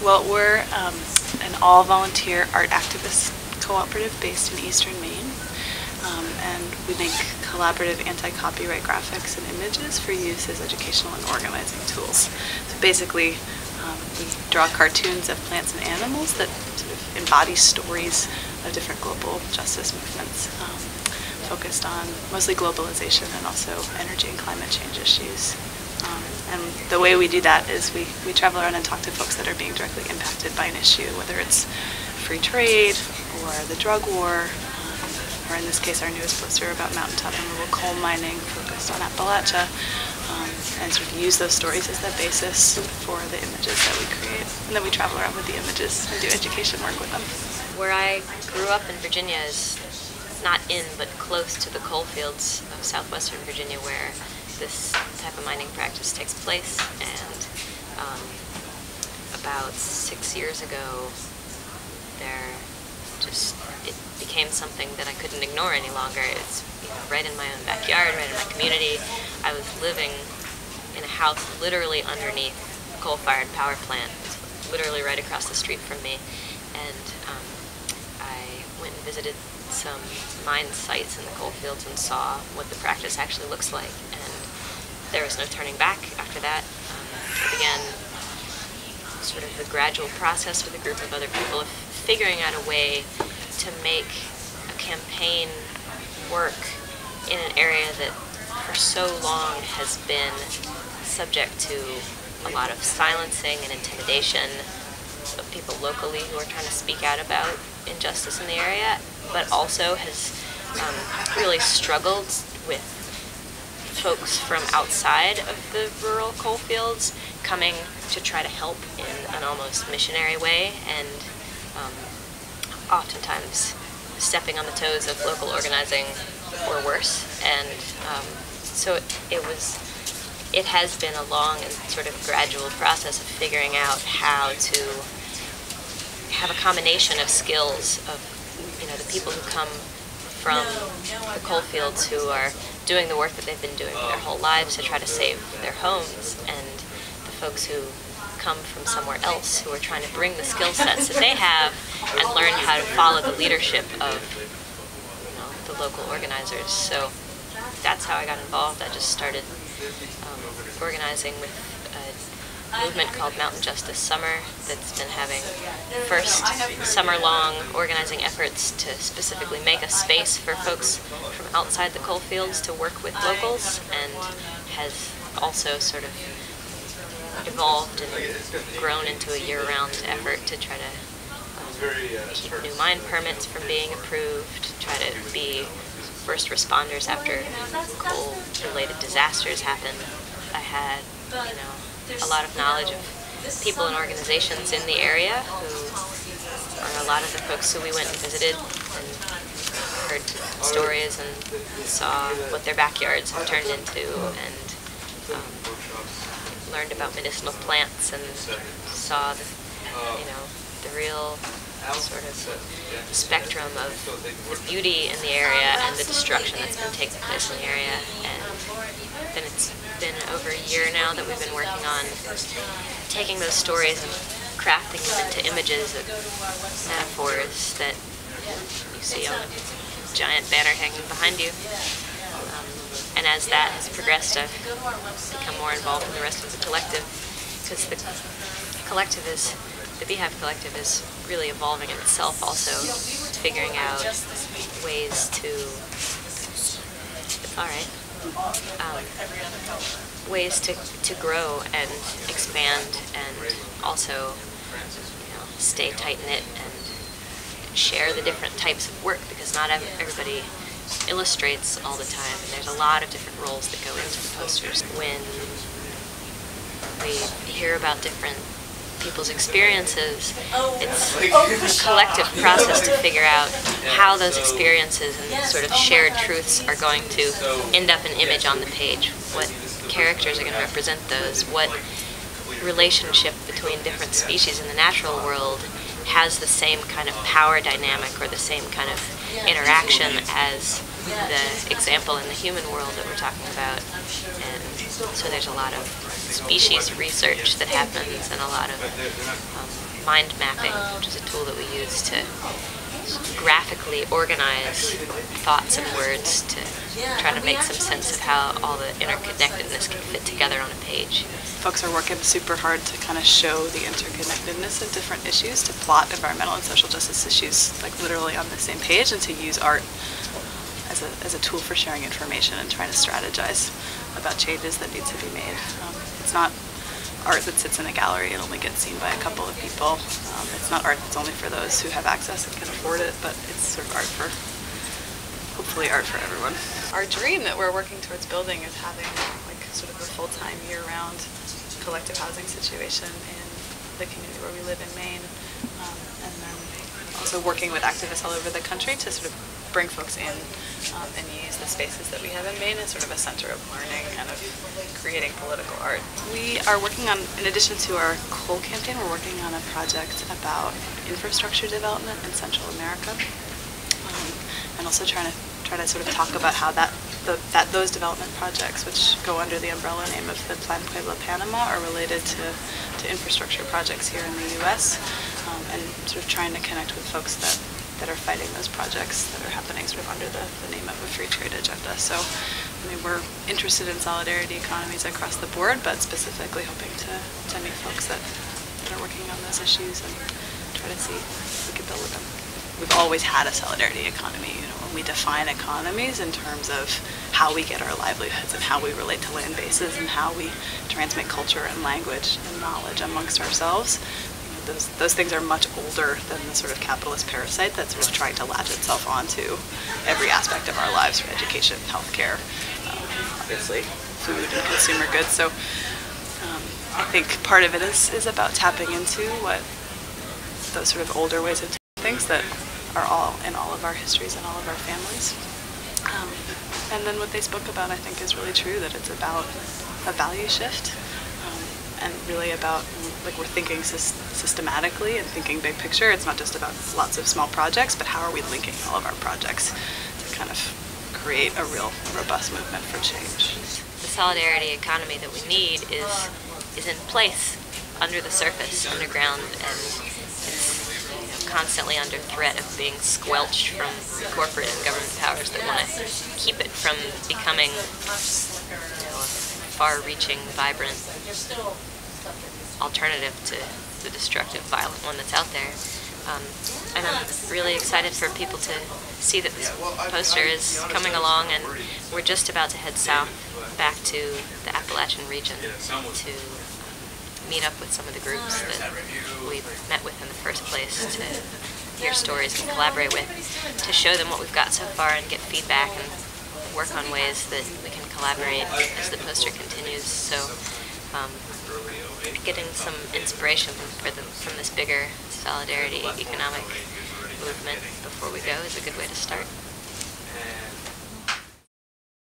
Well, we're an all-volunteer art activist cooperative based in eastern Maine, and we make collaborative anti-copyright graphics and images for use as educational and organizing tools. So basically, we draw cartoons of plants and animals that sort of embody stories of different global justice movements, focused on mostly globalization and also energy and climate change issues. And the way we do that is we travel around and talk to folks that are being directly impacted by an issue, whether it's free trade or the drug war, or in this case our newest poster about mountaintop removal coal mining focused on Appalachia, and sort of use those stories as the basis for the images that we create. And then we travel around with the images and do education work with them. Where I grew up in Virginia is not in but close to the coal fields of southwestern Virginia where this type of mining practice takes place, and about 6 years ago it became something that I couldn't ignore any longer. It's right in my own backyard, right in my community. I was living in a house literally underneath a coal-fired power plant. It's literally right across the street from me, and I went and visited some mine sites in the coal fields and saw what the practice actually looks like, and there was no turning back after that. I began sort of the gradual process with a group of other people of figuring out a way to make a campaign work in an area that for so long has been subject to a lot of silencing and intimidation of people locally who are trying to speak out about injustice in the area, but also has really struggled with folks from outside of the rural coal fields coming to try to help in an almost missionary way, and oftentimes stepping on the toes of local organizing or worse. And so it has been a long and sort of gradual process of figuring out how to have a combination of skills of, the people who come from the coal fields who are doing the work that they've been doing their whole lives to try to save their homes, and the folks who come from somewhere else who are trying to bring the skill sets that they have and learn how to follow the leadership of the local organizers. So that's how I got involved. I just started organizing with a movement called Mountain Justice Summer that's been having first summer-long organizing efforts to specifically make a space for folks from outside the coal fields to work with locals, and has also sort of evolved and grown into a year-round effort to try to keep new mine permits from being approved, try to be first responders after coal-related disasters happen. I had, a lot of knowledge of people and organizations in the area who are a lot of the folks who we went and visited and heard stories and saw what their backyards have turned into, and learned about medicinal plants and saw the real sort of spectrum of the beauty in the area and the destruction that's been taking place in the area. And then it's been over a year now that we've been working on taking those stories and crafting them into images of metaphors that you see on a giant banner hanging behind you. And as that has progressed, I've become more involved in the rest of the collective, because the Beehive Collective is really evolving in itself also, figuring out ways to, ways to grow and expand, and also stay tight-knit and share the different types of work, because not everybody illustrates all the time, and there's a lot of different roles that go into the posters. When we hear about different people's experiences, it's a collective process to figure out how those experiences and sort of shared truths are going to end up an image on the page, what characters are going to represent those, what relationship between different species in the natural world has the same kind of power dynamic or the same kind of interaction as the example in the human world that we're talking about. And so there's a lot of species research that happens, and a lot of mind mapping, which is a tool that we use to graphically organize thoughts and words to try to make some sense of how all the interconnectedness can fit together on a page. Folks are working super hard to kind of show the interconnectedness of different issues, to plot environmental and social justice issues like literally on the same page, and to use art as a tool for sharing information and trying to strategize about changes that need to be made. It's not art that sits in a gallery and only gets seen by a couple of people. It's not art that's only for those who have access and can afford it, but it's sort of art for, hopefully art for everyone. Our dream that we're working towards building is having like sort of a full-time year-round collective housing situation in the community where we live in Maine, and then also working with activists all over the country to sort of bring folks in and use the spaces that we have in Maine as sort of a center of learning and of creating political art. We are working on, in addition to our coal campaign, we're working on a project about infrastructure development in Central America, and also trying to sort of talk about how those development projects, which go under the umbrella name of the Plan Pueblo Panama, are related to infrastructure projects here in the U.S., and sort of trying to connect with folks that are fighting those projects that are happening sort of under the name of a free trade agenda. So, I mean, we're interested in solidarity economies across the board, but specifically hoping to meet folks that are working on those issues and try to see if we can build with them. We've always had a solidarity economy. You know, when we define economies in terms of how we get our livelihoods and how we relate to land bases and how we transmit culture and language and knowledge amongst ourselves, those things are much older than the sort of capitalist parasite that's sort of trying to latch itself onto every aspect of our lives, from education, healthcare, obviously food and consumer goods. So I think part of it is about tapping into what those sort of older ways of doing things that are all in all of our histories and all of our families. And then what they spoke about, I think, is really true, that it's about a value shift, and really about, like, we're thinking systematically and thinking big picture. It's not just about lots of small projects, but how are we linking all of our projects to kind of create a real robust movement for change. The solidarity economy that we need is in place under the surface, underground, and it's constantly under threat of being squelched from corporate and government powers that want to keep it from becoming a far-reaching, vibrant alternative to the destructive, violent one that's out there. And I'm really excited for people to see that this poster is coming along, and we're just about to head south back to the Appalachian region to meet up with some of the groups that we met with in the first place, to hear stories and collaborate with, to show them what we've got so far and get feedback and work on ways that we can collaborate as the poster continues. So getting some inspiration from this bigger solidarity economic movement before we go is a good way to start.